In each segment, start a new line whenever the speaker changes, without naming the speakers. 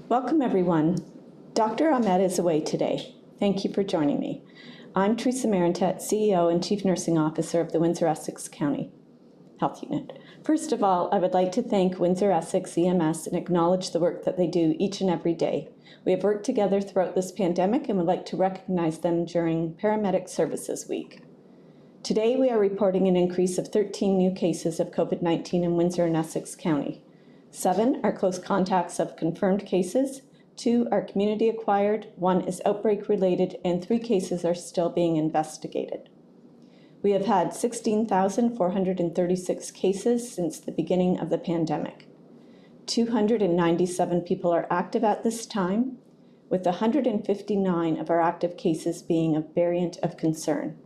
Welcome everyone. Dr. Ahmed is away today. Thank you for joining me. I'm Teresa Marantet, CEO and Chief Nursing Officer of the Windsor-Essex County Health Unit. First of all, I would like to thank Windsor-Essex EMS and acknowledge the work that they do each and every day. We have worked together throughout this pandemic and would like to recognize them during Paramedic Services Week. Today, we are reporting an increase of 13 new cases of COVID-19 in Windsor and Essex County. 7 are close contacts of confirmed cases, 2 are community acquired, 1 is outbreak related, and 3 cases are still being investigated. We have had 16,436 cases since the beginning of the pandemic. 297 people are active at this time, with 159 of our active cases being a variant of concern.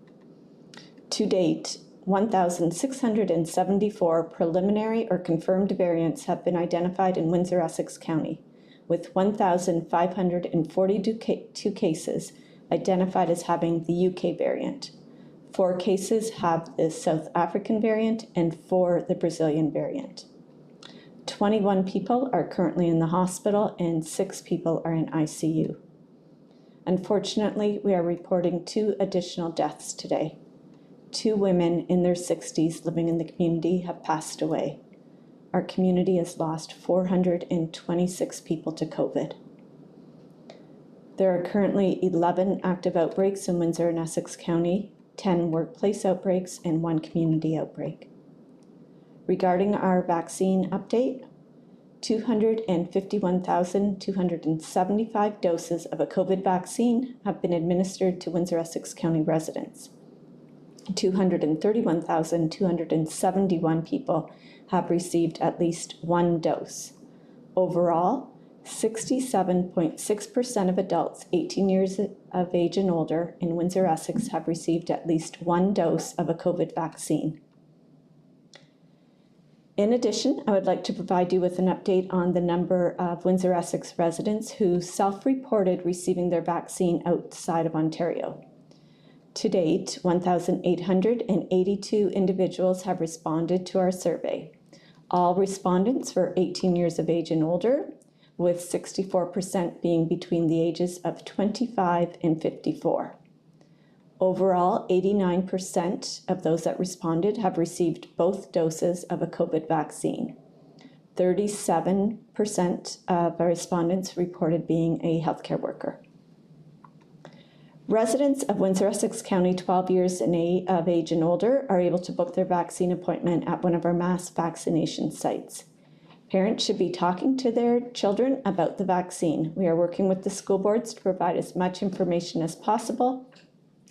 To date, 1,674 preliminary or confirmed variants have been identified in Windsor-Essex County, with 1,542 cases identified as having the UK variant. 4 cases have the South African variant and 4 the Brazilian variant. 21 people are currently in the hospital and 6 people are in ICU. Unfortunately, we are reporting 2 additional deaths today. 2 women in their 60s living in the community have passed away. Our community has lost 426 people to COVID. There are currently 11 active outbreaks in Windsor and Essex County, 10 workplace outbreaks, and 1 community outbreak. Regarding our vaccine update, 251,275 doses of a COVID vaccine have been administered to Windsor-Essex County residents. 231,271 people have received at least 1 dose. Overall, 67.6% of adults 18 years of age and older in Windsor-Essex have received at least 1 dose of a COVID vaccine. In addition, I would like to provide you with an update on the number of Windsor-Essex residents who self-reported receiving their vaccine outside of Ontario. To date, 1,882 individuals have responded to our survey. All respondents were 18 years of age and older, with 64% being between the ages of 25 and 54. Overall, 89% of those that responded have received both doses of a COVID vaccine. 37% of our respondents reported being a healthcare worker. Residents of Windsor-Essex County 12 years of age and older are able to book their vaccine appointment at one of our mass vaccination sites. Parents should be talking to their children about the vaccine. We are working with the school boards to provide as much information as possible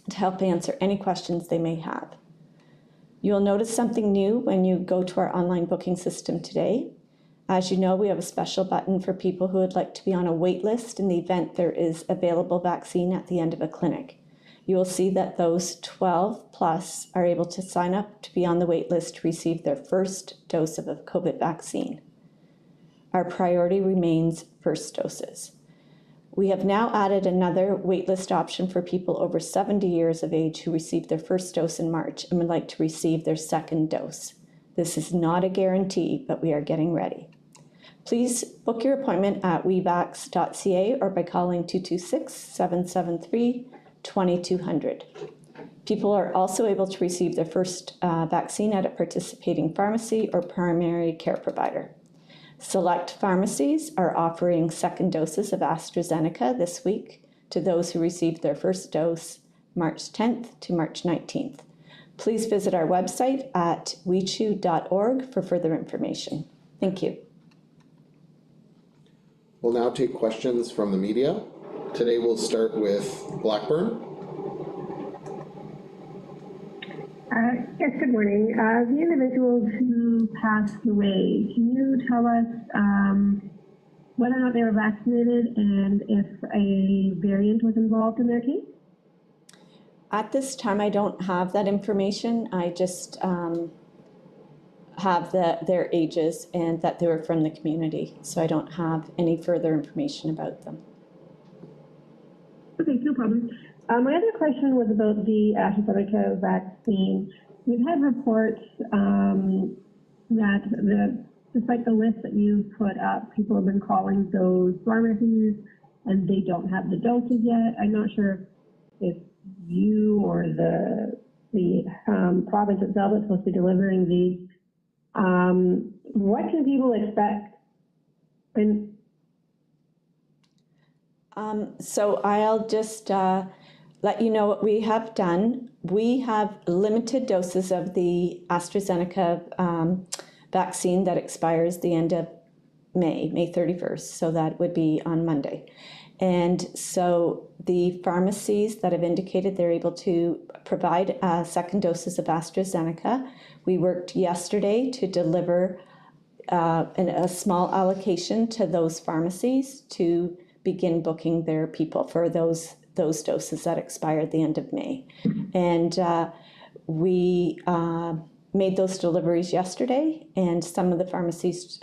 to help answer any questions they may have. You will notice something new when you go to our online booking system today. As you know, we have a special button for people who would like to be on a wait list in the event there is available vaccine at the end of a clinic. You will see that those 12 plus are able to sign up to be on the wait list to receive their first dose of a COVID vaccine. Our priority remains first doses. We have now added another waitlist option for people over 70 years of age who received their first dose in March and would like to receive their second dose. This is not a guarantee, but we are getting ready. Please book your appointment at wevax.ca or by calling 226-773-2200. People are also able to receive their first vaccine at a participating pharmacy or primary care provider. Select pharmacies are offering second doses of AstraZeneca this week to those who received their first dose March 10th to March 19th. Please visit our website at wechew.org for further information. Thank you.
We'll now take questions from the media. Today we'll start with Blackburn.
Yes, good morning. The individuals who passed away, can you tell us whether or not they were vaccinated and if a variant was involved in their case?
At this time, I don't have that information. I just have their ages and that they were from the community. So I don't have any further information about them.
Okay, no problem. My other question was about the AstraZeneca vaccine. We've had reports that the despite the list that you put up, people have been calling those pharmacies and they don't have the doses yet. I'm not sure if you or the province itself is supposed to be delivering these. What can people expect? And
so I'll just let you know what we have done. We have limited doses of the AstraZeneca vaccine that expires the end of May 31st. So that would be on Monday. And so the pharmacies that have indicated they're able to provide second doses of AstraZeneca. We worked yesterday to deliver a small allocation to those pharmacies to begin booking their people for those doses that expire at the end of May. And we made those deliveries yesterday, and some of the pharmacies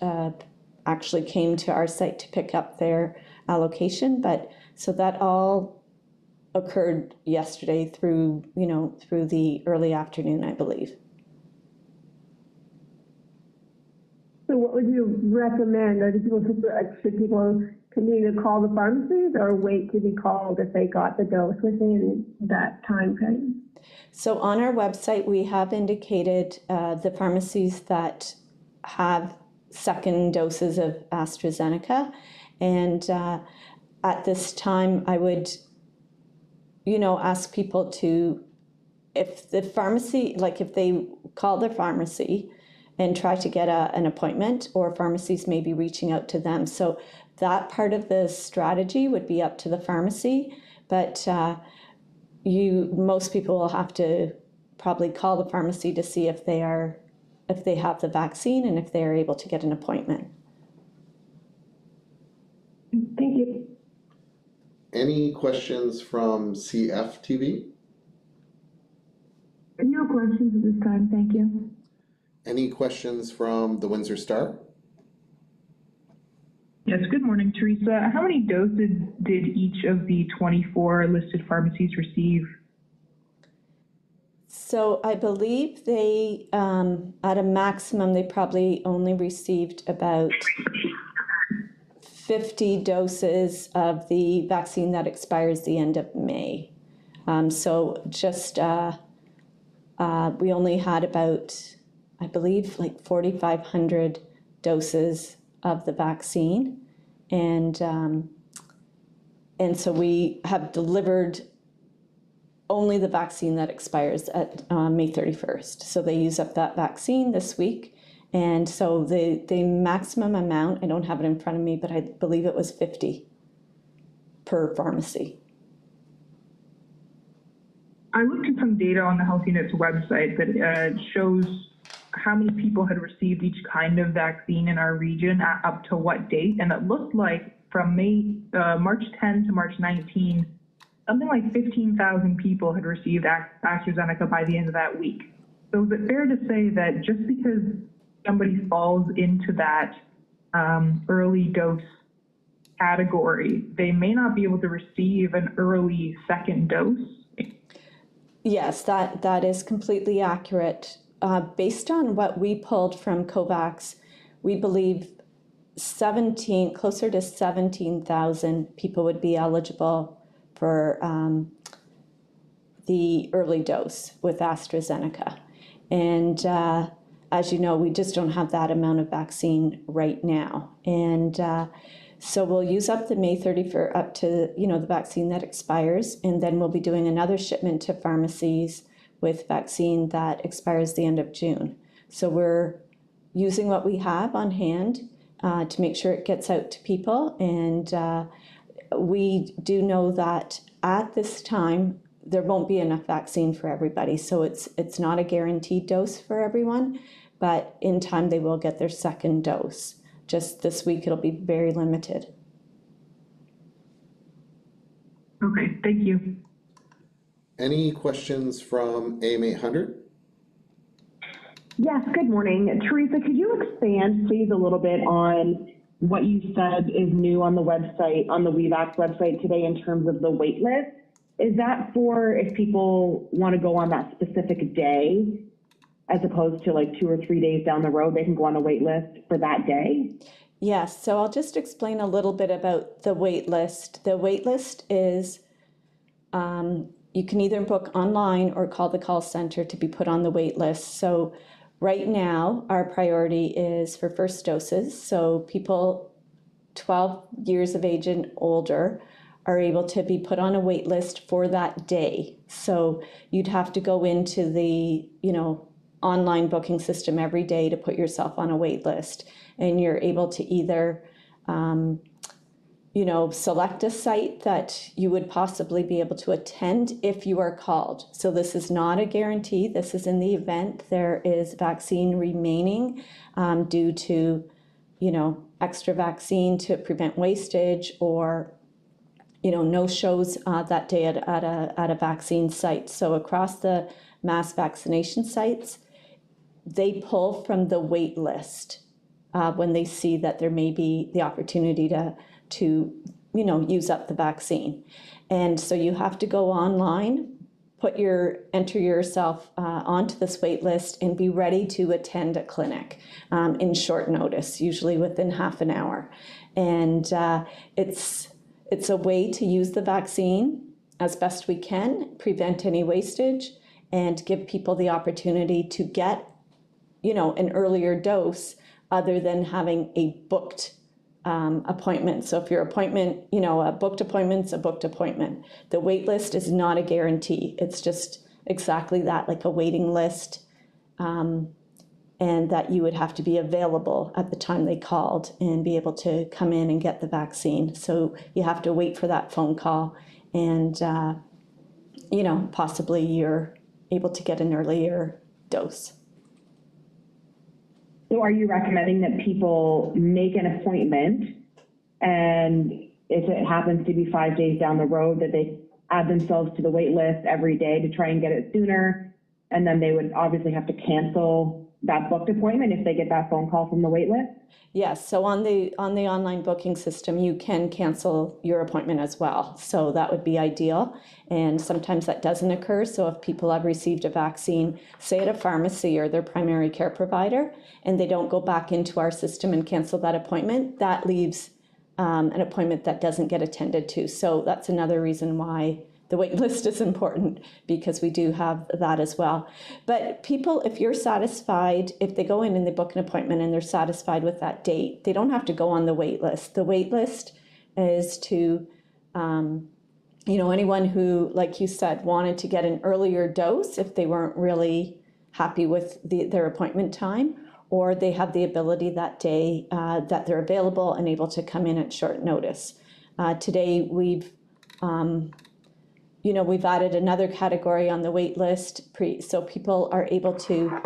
actually came to our site to pick up their allocation. But so that all occurred yesterday through the early afternoon, I believe.
so what would you recommend? Should people continue to call the pharmacies or wait to be called if they got the dose within that time frame?
So on our website, we have indicated the pharmacies that have second doses of AstraZeneca. And at this time, I would, ask people to, if the pharmacy, like if they call their pharmacy and try to get an appointment, or pharmacies may be reaching out to them. So that part of the strategy would be up to the pharmacy, but most people will have to probably call the pharmacy to see if they have the vaccine and if they are able to get an appointment.
Thank you.
Any questions from CFTV?
No questions at this time, thank you.
Any questions from the Windsor Star?
Yes, good morning, Teresa. How many doses did each of the 24 listed pharmacies receive?
So I believe they, at a maximum, they probably only received about 50 doses of the vaccine that expires the end of May. So just, we only had about, I believe, like 4,500 doses of the vaccine. And so we have delivered only the vaccine that expires at May 31st. So they use up that vaccine this week. And so the maximum amount, I don't have it in front of me, but I believe it was 50 per pharmacy.
I looked at some data on the Health Unit's website that shows how many people had received each kind of vaccine in our region up to what date. And it looked like from March 10 to March 19, something like 15,000 people had received AstraZeneca by the end of that week. So is it fair to say that just because somebody falls into that early dose category, they may not be able to receive an early second dose?
Yes, that is completely accurate. Based on what we pulled from COVAX, we believe closer to 17,000 people would be eligible for the early dose with AstraZeneca. And as you know, we just don't have that amount of vaccine right now. And so we'll use up the May 31st up to, the vaccine that expires, and then we'll be doing another shipment to pharmacies with vaccine that expires the end of June. So we're using what we have on hand to make sure it gets out to people. And we do know that at this time, there won't be enough vaccine for everybody. So it's not a guaranteed dose for everyone, but in time they will get their second dose. Just this week, it'll be very limited.
Okay, thank you.
Any questions from AM 800?
Yes, good morning. Teresa, could you expand, please, a little bit on what you said is new on the website, on the WeVax website today in terms of the wait list? Is that for if people want to go on that specific day? as opposed to like 2 or 3 days down the road, they can go on a wait list for that day?
Yes, so I'll just explain a little bit about the wait list. The wait list is you can either book online or call the call center to be put on the wait list. So right now, our priority is for first doses. So people 12 years of age and older are able to be put on a wait list for that day. So you'd have to go into the, online booking system every day to put yourself on a wait list. And you're able to either, select a site that you would possibly be able to attend if you are called. So this is not a guarantee. This is in the event there is vaccine remaining due to, extra vaccine to prevent wastage, or no shows that day at a vaccine site. So across the mass vaccination sites, they pull from the wait list when they see that there may be the opportunity to use up the vaccine. And so you have to go online, enter yourself onto this wait list and be ready to attend a clinic in short notice, usually within half an hour. And it's a way to use the vaccine as best we can, prevent any wastage, and give people the opportunity to get, an earlier dose other than having a booked appointment. So if your appointment, a booked appointment's a booked appointment. The wait list is not a guarantee. It's just exactly that, like a waiting list, and that you would have to be available at the time they called and be able to come in and get the vaccine. So you have to wait for that phone call, and possibly you're able to get an earlier dose.
So are you recommending that people make an appointment, and if it happens to be 5 days down the road, that they add themselves to the wait list every day to try and get it sooner, and then they would obviously have to cancel that booked appointment if they get that phone call from the wait list?
Yes, so on the online booking system, you can cancel your appointment as well. So that would be ideal. And sometimes that doesn't occur. So if people have received a vaccine, say at a pharmacy or their primary care provider, and they don't go back into our system and cancel that appointment, that leaves an appointment that doesn't get attended to. So that's another reason why the wait list is important, because we do have that as well. But people, if you're satisfied, if they go in and they book an appointment and they're satisfied with that date, they don't have to go on the wait list. The wait list is to, anyone who, like you said, wanted to get an earlier dose if they weren't really happy with their appointment time, or they have the ability that day that they're available and able to come in at short notice. Today, we've added another category on the wait list, so people are able to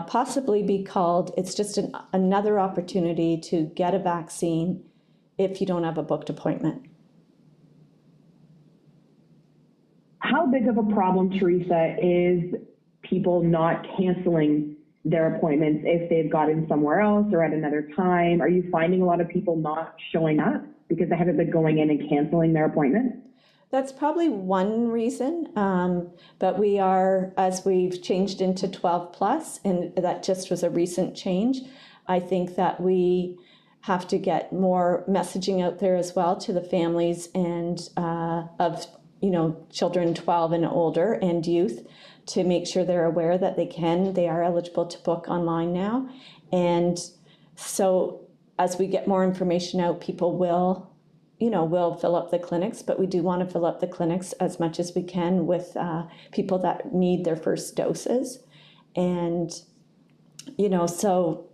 possibly be called. It's just another opportunity to get a vaccine if you don't have a booked appointment.
How big of a problem, Teresa, is people not canceling their appointments if they've gotten somewhere else or at another time? Are you finding a lot of people not showing up because they haven't been going in and canceling their appointment?
That's probably one reason, but we are, as we've changed into 12 plus, and that just was a recent change, I think that we have to get more messaging out there as well to the families and of children 12 and older and youth, to make sure they're aware that they are eligible to book online now. And so as we get more information out, people will fill up the clinics, but we do want to fill up the clinics as much as we can with people that need their first doses. And, so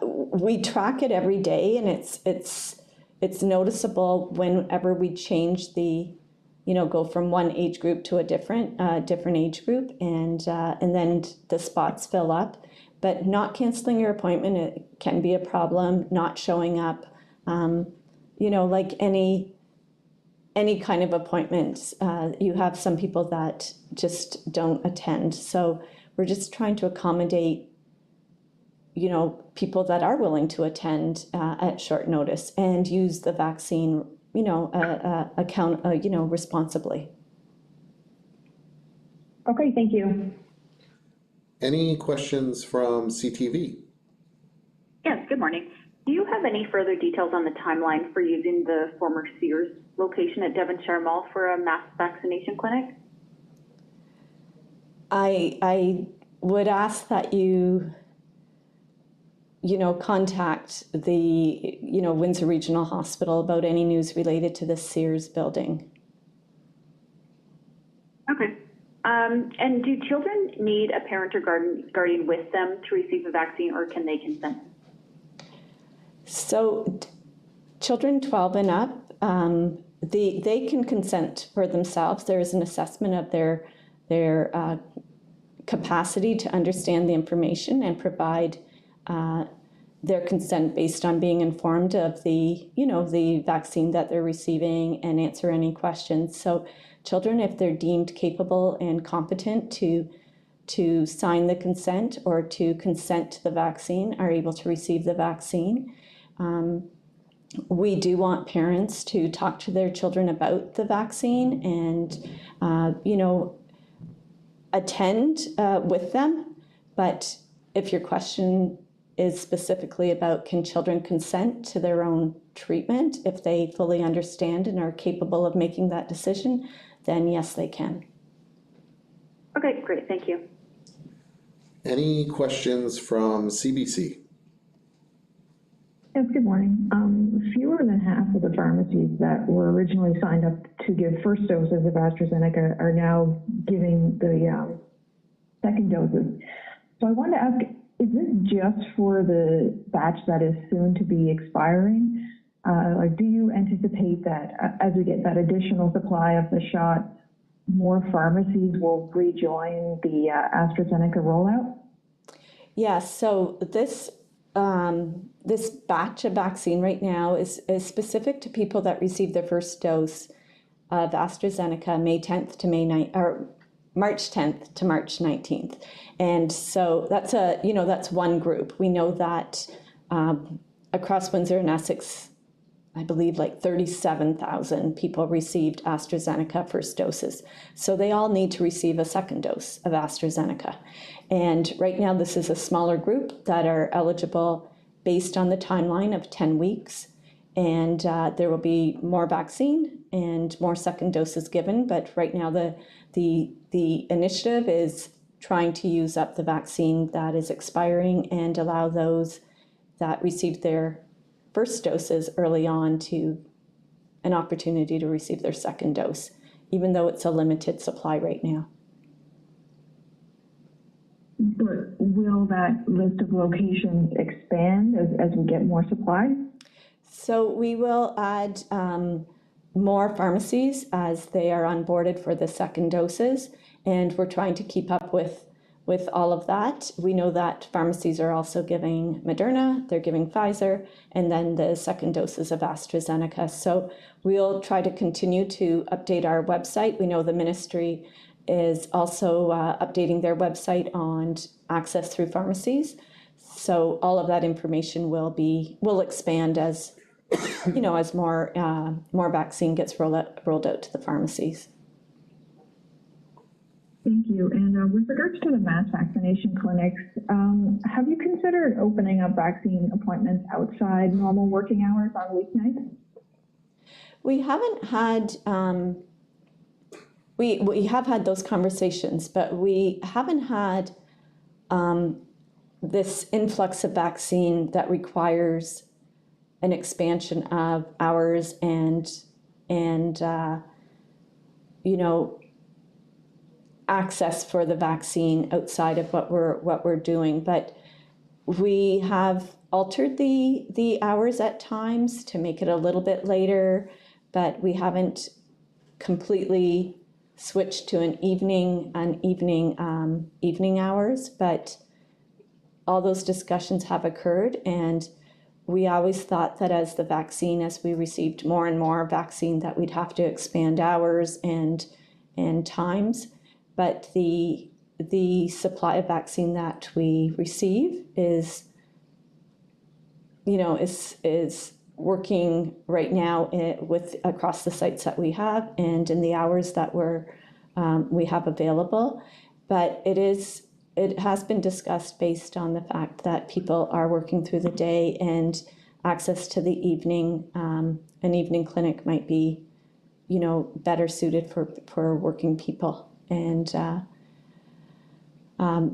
we track it every day, and it's noticeable whenever we change go from one age group to a different age group, and then the spots fill up. But not canceling your appointment, it can be a problem. Not showing up, like any kind of appointment, you have some people that just don't attend. So we're just trying to accommodate, people that are willing to attend at short notice and use the vaccine, responsibly.
Okay, thank you.
Any questions from CTV?
Yes, good morning. Do you have any further details on the timeline for using the former Sears location at Devonshire Mall for a mass vaccination clinic?
I would ask that you contact the, Windsor Regional Hospital about any news related to the Sears building.
Okay. And do children need a parent or guardian with them to receive a vaccine, or can they consent?
So children 12 and up, they can consent for themselves. There is an assessment of their capacity to understand the information and provide their consent based on being informed of the vaccine that they're receiving and answer any questions. So children, if they're deemed capable and competent to sign the consent or to consent to the vaccine, are able to receive the vaccine. We do want parents to talk to their children about the vaccine and, attend with them. But if your question is specifically about can children consent to their own treatment, if they fully understand and are capable of making that decision, then yes, they can.
Okay, great, thank you.
Any questions from CBC?
Yes, good morning. Fewer than half of the pharmacies that were originally signed up to give first doses of AstraZeneca are now giving the second doses. So I wanted to ask, is this just for the batch that is soon to be expiring? Or do you anticipate that as we get that additional supply of the shot, more pharmacies will rejoin the AstraZeneca rollout?
Yes, so this batch of vaccine right now is specific to people that received their first dose of AstraZeneca May 10th to March 10th to March 19th. And so that's one group. We know that across Windsor and Essex, I believe like 37,000 people received AstraZeneca first doses. So they all need to receive a second dose of AstraZeneca. And right now, this is a smaller group that are eligible based on the timeline of 10 weeks. And there will be more vaccine and more second doses given. But right now, the initiative is trying to use up the vaccine that is expiring and allow those that received their first doses early on to an opportunity to receive their second dose, even though it's a limited supply right now.
But will that list of locations expand as we get more supply?
So we will add more pharmacies as they are onboarded for the second doses, and we're trying to keep up with all of that. We know that pharmacies are also giving Moderna, they're giving Pfizer, and then the second doses of AstraZeneca. So we'll try to continue to update our website. We know the ministry is also updating their website on access through pharmacies. So all of that information will expand as as more vaccine gets rolled out to the pharmacies.
Thank you. And with regards to the mass vaccination clinics, have you considered opening up vaccine appointments outside normal working hours on weeknights?
We haven't had, we have had those conversations, but we haven't had this influx of vaccine that requires an expansion of hours and access for the vaccine outside of what we're doing. But we have altered the hours at times to make it a little bit later, but we haven't completely switched to an evening hours. But all those discussions have occurred, and we always thought that as we received more and more vaccine, that we'd have to expand hours and times. But the supply of vaccine that we receive is working right now with across the sites that we have and in the hours that we have available. But it is it has been discussed based on the fact that people are working through the day and access to the evening, an evening clinic might be, better suited for working people. And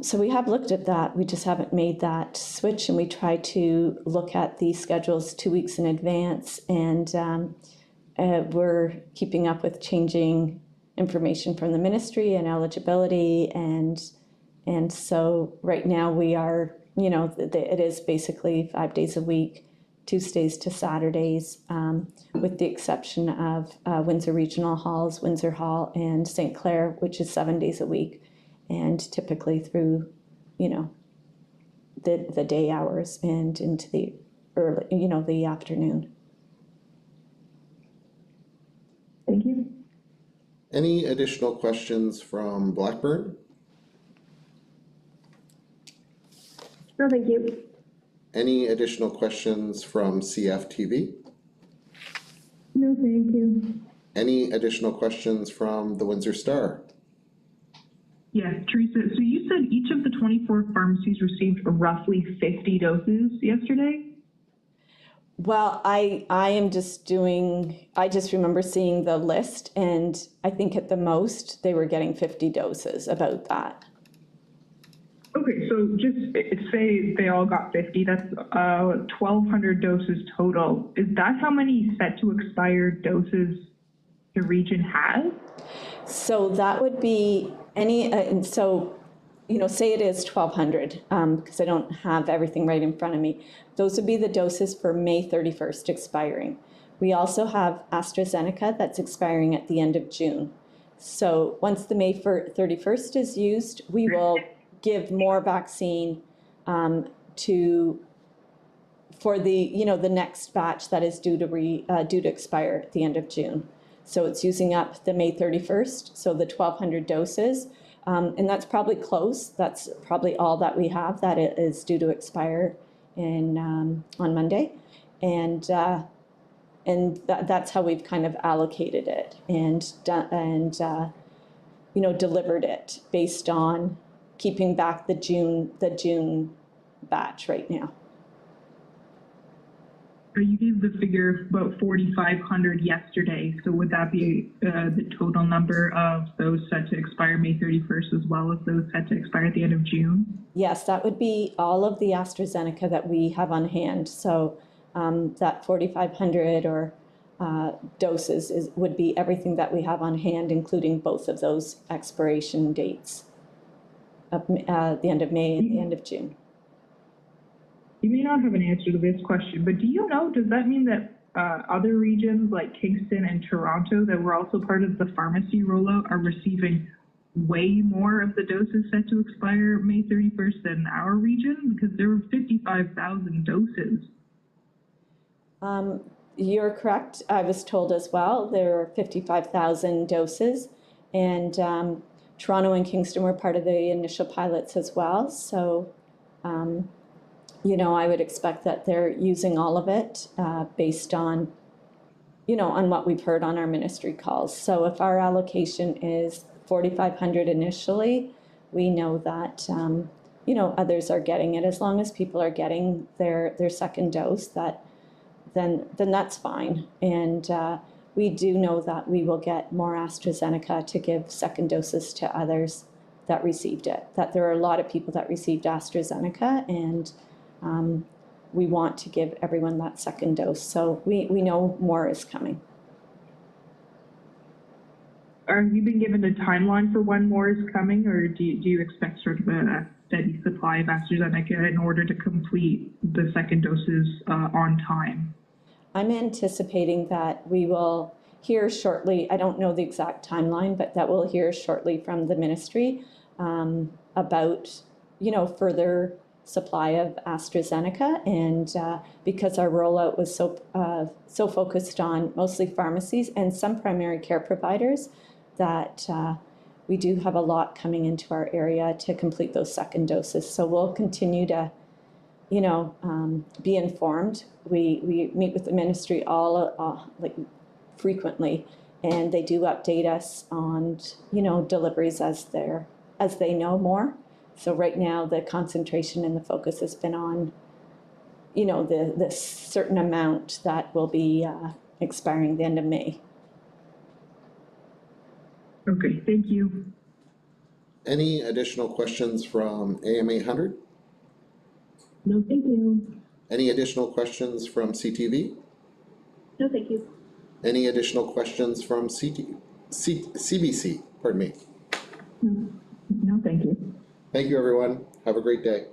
so we have looked at that. We just haven't made that switch, and we try to look at the schedules 2 weeks in advance, and we're keeping up with changing information from the ministry and eligibility, and so right now we are, it is basically 5 days a week, Tuesdays to Saturdays, with the exception of Windsor Regional Halls, Windsor Hall, and St. Clair, which is 7 days a week, and typically through, the day hours and into the early, the afternoon.
Thank you.
Any additional questions from Blackburn?
No, thank you.
Any additional questions from CFTV?
No, thank you.
Any additional questions from the Windsor Star?
Yes, Teresa, so you said each of the 24 pharmacies received roughly 50 doses yesterday?
Well, I just remember seeing the list, and I think at the most they were getting 50 doses, about that.
Okay, so just say they all got 50, that's 1,200 doses total. Is that how many set to expire doses the region has?
So that would be any, and so, say it is 1,200, because I don't have everything right in front of me. Those would be the doses for May 31st expiring. We also have AstraZeneca that's expiring at the end of June. So once the May 31st is used, we will give more vaccine for the next batch that is due to expire at the end of June. So it's using up the May 31st, so the 1,200 doses, and that's probably close. That's probably all that we have that is due to expire on Monday, and that's how we've kind of allocated it and delivered it based on keeping back the June batch right now.
You gave the figure of about 4,500 yesterday, so would that be the total number of those set to expire May 31st as well as those set to expire at the end of June?
Yes, that would be all of the AstraZeneca that we have on hand. So that 4,500 or doses would be everything that we have on hand, including both of those expiration dates of the end of May and the end of June.
You may not have an answer to this question, but do you know, does that mean that other regions like Kingston and Toronto that were also part of the pharmacy rollout are receiving way more of the doses set to expire May 31st than our region? Because there were 55,000 doses.
You're correct. I was told as well there are 55,000 doses, and Toronto and Kingston were part of the initial pilots as well. So, I would expect that they're using all of it based on, on what we've heard on our ministry calls. So if our allocation is 4,500 initially, we know that, others are getting it. As long as people are getting their second dose, then that's fine. And we do know that we will get more AstraZeneca to give second doses to others that received it, that there are a lot of people that received AstraZeneca, and we want to give everyone that second dose. So we know more is coming.
Have you been given a timeline for when more is coming, or do you expect sort of a steady supply of AstraZeneca in order to complete the second doses on time?
I'm anticipating that we will hear shortly, I don't know the exact timeline, but that we'll hear shortly from the ministry about, further supply of AstraZeneca, and because our rollout was so focused on mostly pharmacies and some primary care providers, that we do have a lot coming into our area to complete those second doses. So we'll continue to, be informed. We meet with the ministry frequently, and they do update us on, deliveries as they know more. So right now, the concentration and the focus has been on, you know, the certain amount that will be expiring the end of May.
Okay, thank you.
Any additional questions from AM 800?
No, thank you.
Any additional questions from CTV?
No, thank you.
Any additional questions from CBC? Pardon me.
No, thank you.
Thank you, everyone. Have a great day.